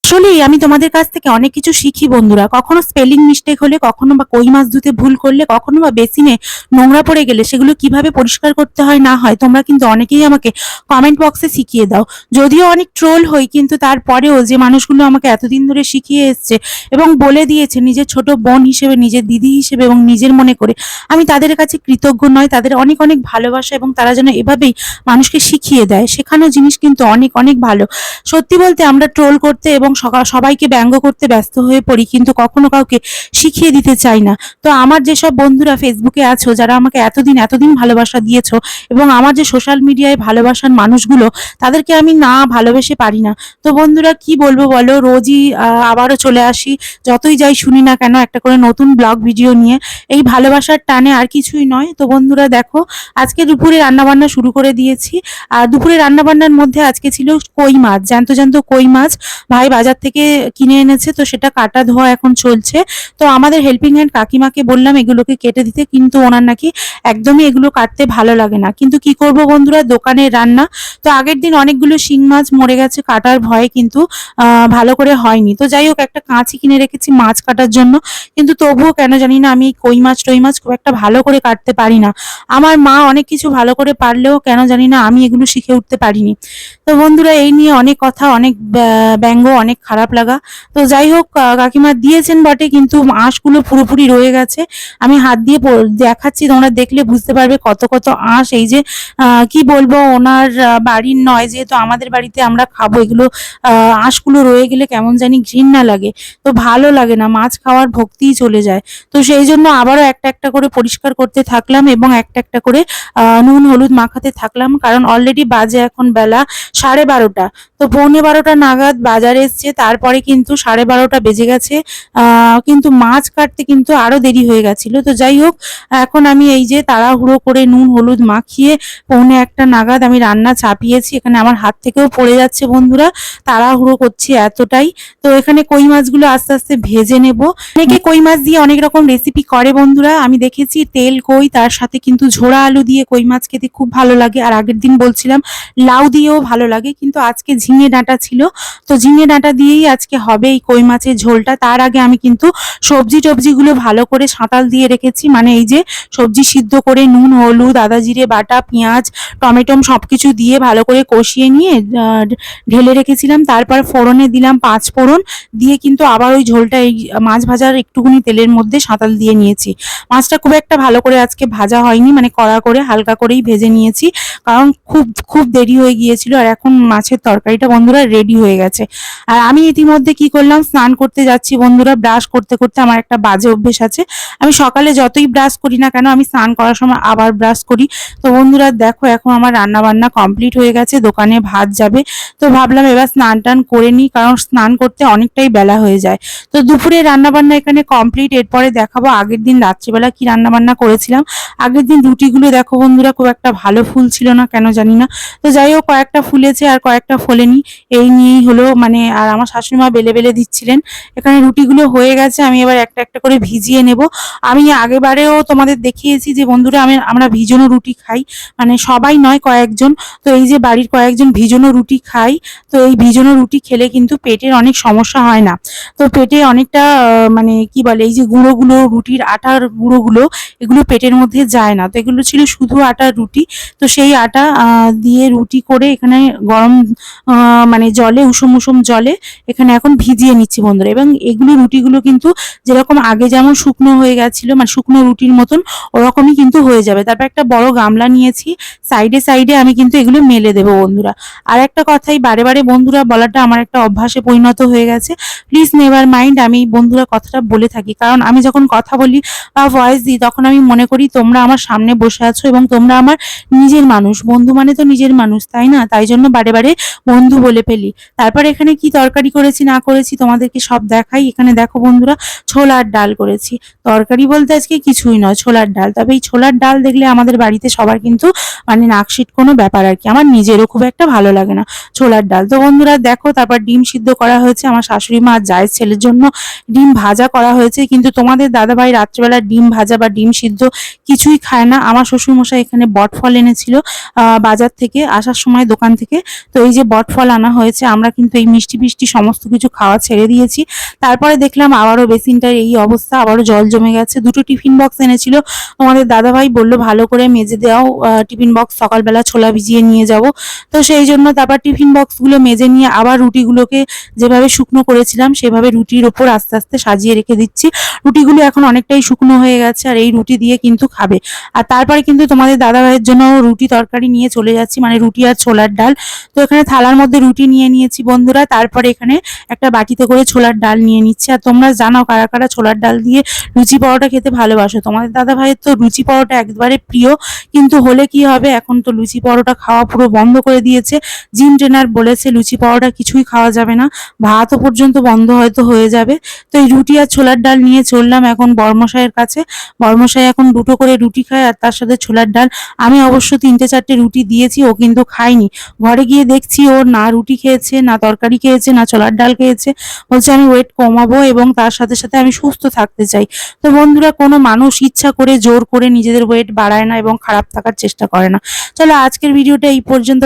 আসলেই আমি তোমাদের কাছ থেকে অনেক কিছু শিখি বন্ধুরা। কখনো স্পেলিং মিস্টেক হলে, কখনো বা কই মাছ ধুতে ভুল করলে, কখনো বা বেসিনে নোংরা পড়ে গেলে সেগুলো কিভাবে পরিষ্কার করতে হয় না হয় তোমরা কিন্তু অনেকেই আমাকে কমেন্ট বক্সে শিখিয়ে দাও। যদিও অনেক ট্রোল হই, কিন্তু তারপরেও যে মানুষগুলো আমাকে এতদিন ধরে শিখিয়ে এসছে এবং বলে দিয়েছে নিজের ছোট বোন হিসেবে, নিজের দিদি হিসেবে এবং নিজের মনে করে, আমি তাদের কাছে কৃতজ্ঞ নয়। তাদের অনেক অনেক ভালোবাসা, এবং তারা যেন এভাবেই মানুষকে শিখিয়ে দেয়, শেখানো জিনিস কিন্তু অনেক অনেক ভালো। সত্যি বলতে আমরা ট্রোল করতে এবং সবাইকে ব্যঙ্গ করতে ব্যস্ত হয়ে পড়ি, কিন্তু কখনো কাউকে শিখিয়ে দিতে চাই না। তো আমার যেসব বন্ধুরা ফেসবুকে আছো, যারা আমাকে এতদিন এতদিন ভালোবাসা দিয়েছো, এবং আমার যে সোশ্যাল মিডিয়ায় ভালোবাসার মানুষগুলো, তাদেরকে আমি না ভালোবেসে পারি না। তো বন্ধুরা কি বলবো বলো, রোজই আবারও চলে আসি, যতই যাই শুনি না কেন একটা করে নতুন ব্লগ ভিডিও নিয়ে, এই ভালোবাসার টানে আর কিছুই নয়। তো বন্ধুরা দেখো, আজকে দুপুরে রান্নাবান্না শুরু করে দিয়েছি। আর দুপুরে রান্নাবান্নার মধ্যে আজকে ছিল কই মাছ, জ্যান্ত জ্যান্ত কই মাছ ভাই বাজার থেকে কিনে এনেছে, তো সেটা কাটা ধোয়া এখন চলছে। তো আমাদের হেল্পিং হ্যান্ড কাকিমাকে বললাম এগুলোকে কেটে দিতে, কিন্তু ওনার নাকি একদমই এগুলো কাটতে ভালো লাগে না। কিন্তু কি করব বন্ধুরা, দোকানের রান্না। তো আগের দিন অনেকগুলো শিং মাছ মরে গেছে কাটার ভয়ে, কিন্তু ভালো করে হয়নি। তো যাই হোক, একটা কাঁচি কিনে রেখেছি মাছ কাটার জন্য, কিন্তু তবুও কেন জানি না আমি কই মাছ টই মাছ খুব একটা ভালো করে কাটতে পারি না। আমার মা অনেক কিছু ভালো করে পারলেও কেন জানি না আমি এগুলো শিখে উঠতে পারিনি। তো বন্ধুরা এই নিয়ে অনেক কথা, অনেক ব্যঙ্গ, অনেক খারাপ লাগা। তো যাই হোক, কাকিমা দিয়েছেন বটে, কিন্তু আঁশগুলো পুরোপুরি রয়ে গেছে। আমি হাত দিয়ে দেখাচ্ছি, তোমরা দেখলে বুঝতে পারবে কত কত আঁশ। এই যে কি বলবো, ওনার বাড়ির নয়, যেহেতু আমাদের বাড়িতে আমরা খাবো, এগুলো আঁশগুলো রয়ে গেলে কেমন জানি ঘৃণা লাগে। তো ভালো লাগে না, মাছ খাওয়ার ভক্তিই চলে যায়। তো সেই জন্য আবারও একটা একটা করে পরিষ্কার করতে থাকলাম, এবং একটা একটা করে নুন হলুদ মাখাতে থাকলাম, কারণ অলরেডি বাজে এখন বেলা 12:30। তো 12:45 নাগাদ বাজারে এসছে, তারপরে কিন্তু 12:30 বেজে গেছে। কিন্তু মাছ কাটতে কিন্তু আরো দেরি হয়ে গেছিল। তো যাই হোক, এখন আমি এই যে তাড়াহুড়ো করে নুন হলুদ মাখিয়ে 12:45 নাগাদ আমি রান্না চাপিয়েছি। এখানে আমার হাত থেকেও পড়ে যাচ্ছে বন্ধুরা, তাড়াহুড়ো করছি এতটাই। তো এখানে কই মাছগুলো আস্তে আস্তে ভেজে নেব। অনেকে কই মাছ দিয়ে অনেক রকম রেসিপি করে বন্ধুরা, আমি দেখেছি তেল কই, তার সাথে কিন্তু ঝোড়া আলু দিয়ে কই মাছ খেতে খুব ভালো লাগে। আর আগের দিন বলছিলাম লাউ দিয়েও ভালো লাগে, কিন্তু আজকে ঝিঙে ডাঁটা ছিল, তো ঝিঙে ডাঁটা দিয়েই আজকে হবে এই কই মাছের ঝোলটা। তার আগে আমি কিন্তু সবজি টবজিগুলো ভালো করে সাঁতাল দিয়ে রেখেছি, মানে এই যে সবজি সিদ্ধ করে নুন হলুদ আদা জিরে বাটা পেঁয়াজ টমেটো সবকিছু দিয়ে ভালো করে কষিয়ে নিয়ে ঢেলে রেখেছিলাম। তারপর ফোড়নে দিলাম 5 ফোড়ন দিয়ে, কিন্তু আবার ওই ঝোলটা এই মাছ ভাজার একটুখানি তেলের মধ্যে সাঁতাল দিয়ে নিয়েছি। মাছটা খুব একটা ভালো করে আজকে ভাজা হয়নি, মানে কড়া করে হালকা করেই ভেজে নিয়েছি, কারণ খুব খুব দেরি হয়ে গিয়েছিল। আর এখন মাছের তরকারিটা বন্ধুরা রেডি হয়ে গেছে। আর আমি ইতিমধ্যে কি করলাম, স্নান করতে যাচ্ছি বন্ধুরা। ব্রাশ করতে করতে আমার একটা বাজে অভ্যেস আছে, আমি সকালে যতই ব্রাশ করি না কেন, আমি স্নান করার সময় আবার ব্রাশ করি। তো বন্ধুরা দেখো, এখন আমার রান্না বান্না কমপ্লিট হয়ে গেছে, দোকানে ভাত যাবে। তো ভাবলাম এবার স্নান টান করে নিই, কারণ স্নান করতে অনেকটাই বেলা হয়ে যায়। তো দুপুরে রান্না বান্না এখানে কমপ্লিট। এরপরে দেখাবো আগের দিন রাত্রিবেলা কি রান্না বান্না করেছিলাম। আগের দিন রুটিগুলো দেখো বন্ধুরা, খুব একটা ভালো ফুল ছিল না কেন জানি না। তো যাই হোক, কয়েকটা ফুলেছে আর কয়েকটা ফোলেনি, এই নিয়েই হলো মানে। আর আমার শাশুড়ি মা বেলে বেলে দিচ্ছিলেন। এখানে রুটিগুলো হয়ে গেছে, আমি এবার একটা একটা করে ভিজিয়ে নেব। আমি আগেবারেও তোমাদের দেখিয়েছি যে বন্ধুরা, আমরা ভিজানো রুটি খাই, মানে সবাই নয়, কয়েকজন। তো এই যে বাড়ির কয়েকজন ভিজানো রুটি খাই। তো এই ভিজানো রুটি খেলে কিন্তু পেটের অনেক সমস্যা হয় না। তো পেটে অনেকটা মানে কি বলে, এই যে গুঁড়োগুলো, রুটির আটার গুঁড়োগুলো, এগুলো পেটের মধ্যে যায় না। তো এগুলো ছিল শুধু আটার রুটি। তো সেই আটা দিয়ে রুটি করে এখানে গরম মানে জলে, উষুম উষুম জলে এখানে এখন ভিজিয়ে নিচ্ছি বন্ধুরা। এবং এগুলো রুটিগুলো কিন্তু যেরকম আগে যেমন শুকনো হয়ে গেছিল, মানে শুকনো রুটির মতন ওরকমই কিন্তু হয়ে যাবে। তারপর একটা বড় গামলা নিয়েছি, সাইডে সাইডে আমি কিন্তু এগুলো মেলে দেবো বন্ধুরা। আর একটা কথাই বারে বারে বন্ধুরা বলাটা আমার একটা অভ্যাসে পরিণত হয়ে গেছে, প্লিজ নেভার মাইন্ড। আমি বন্ধুরা কথাটা বলে থাকি, কারণ আমি যখন কথা বলি বা ভয়েস দিই, তখন আমি মনে করি তোমরা আমার সামনে বসে আছো এবং তোমরা আমার নিজের মানুষ। বন্ধু মানে তো নিজের মানুষ, তাই না? তাই জন্য বারে বারে বন্ধু বলে ফেলি। তারপর এখানে কি তরকারি করেছি না করেছি তোমাদেরকে সব দেখাই। এখানে দেখো বন্ধুরা, ছোলার ডাল করেছি। তরকারি বলতে আজকে কিছুই নয়, ছোলার ডাল। তবে এই ছোলার ডাল দেখলে আমাদের বাড়িতে সবার কিন্তু মানে নাকশিট কোনো ব্যাপার আর কি। আমার নিজেরও খুব একটা ভালো লাগে না ছোলার ডাল। তো বন্ধুরা দেখো, তারপর ডিম সিদ্ধ করা হয়েছে আমার শাশুড়ি মা জায়ের ছেলের জন্য। ডিম ভাজা করা হয়েছে, কিন্তু তোমাদের দাদাভাই রাত্রেবেলা ডিম ভাজা বা ডিম সিদ্ধ কিছুই খায় না। আমার শ্বশুরমশাই এখানে বটফল এনেছিল বাজার থেকে আসার সময়, দোকান থেকে। তো এই যে বটফল আনা হয়েছে, আমরা কিন্তু এই মিষ্টি মিষ্টি সমস্ত কিছু খাওয়া ছেড়ে দিয়েছি। তারপরে দেখলাম আবারও বেসিনটার এই অবস্থা, আবারও জল জমে গেছে। দুটো টিফিন বক্স এনেছিল তোমাদের দাদাভাই, বলল ভালো করে মেজে দাও, টিফিন বক্স সকালবেলা ছোলা ভিজিয়ে নিয়ে যাব। তো সেই জন্য তারপর টিফিন বক্সগুলো মেজে নিয়ে আবার রুটিগুলোকে যেভাবে শুকনো করেছিলাম সেভাবে রুটির ওপর আস্তে আস্তে সাজিয়ে রেখে দিচ্ছি। রুটিগুলো এখন অনেকটাই শুকনো হয়ে গেছে আর এই রুটি দিয়ে কিন্তু খাবে। আর তারপরে কিন্তু তোমাদের দাদাভাইয়ের জন্য রুটি তরকারি নিয়ে চলে যাচ্ছি, মানে রুটি আর ছোলার ডাল। তো এখানে থালার মধ্যে রুটি নিয়ে নিয়েছি বন্ধুরা, তারপরে এখানে একটা বাটিতে করে ছোলার ডাল নিয়ে নিচ্ছি। আর তোমরা জানো কারা কারা ছোলার ডাল দিয়ে লুচি পরোটা খেতে ভালোবাসো। তোমাদের দাদাভাইয়ের তো লুচি পরোটা একবারে প্রিয়, কিন্তু হলে কি হবে, এখন তো লুচি পরোটা খাওয়া পুরো বন্ধ করে দিয়েছে। জিম ট্রেনার বলেছে লুচি পরোটা কিছুই খাওয়া যাবে না, ভাতও পর্যন্ত বন্ধ হয়তো হয়ে যাবে। তো এই রুটি আর ছোলার ডাল নিয়ে চললাম এখন বর্মশাইয়ের কাছে। বর্মশাই এখন দুটো করে রুটি খায় আর তার সাথে ছোলার ডাল। আমি অবশ্য 3-4টে রুটি দিয়েছি, ও কিন্তু খায়নি। ঘরে গিয়ে দেখছি ও না রুটি খেয়েছে, না তরকারি খেয়েছে, না ছোলার ডাল খেয়েছে। বলছে আমি ওয়েট কমাবো এবং তার সাথে সাথে আমি সুস্থ থাকতে চাই। তো বন্ধুরা, কোনো মানুষ ইচ্ছা করে জোর করে নিজেদের ওয়েট বাড়ায় না এবং খারাপ থাকার চেষ্টা করে না। চলো আজকের ভিডিওটা এই পর্যন্ত।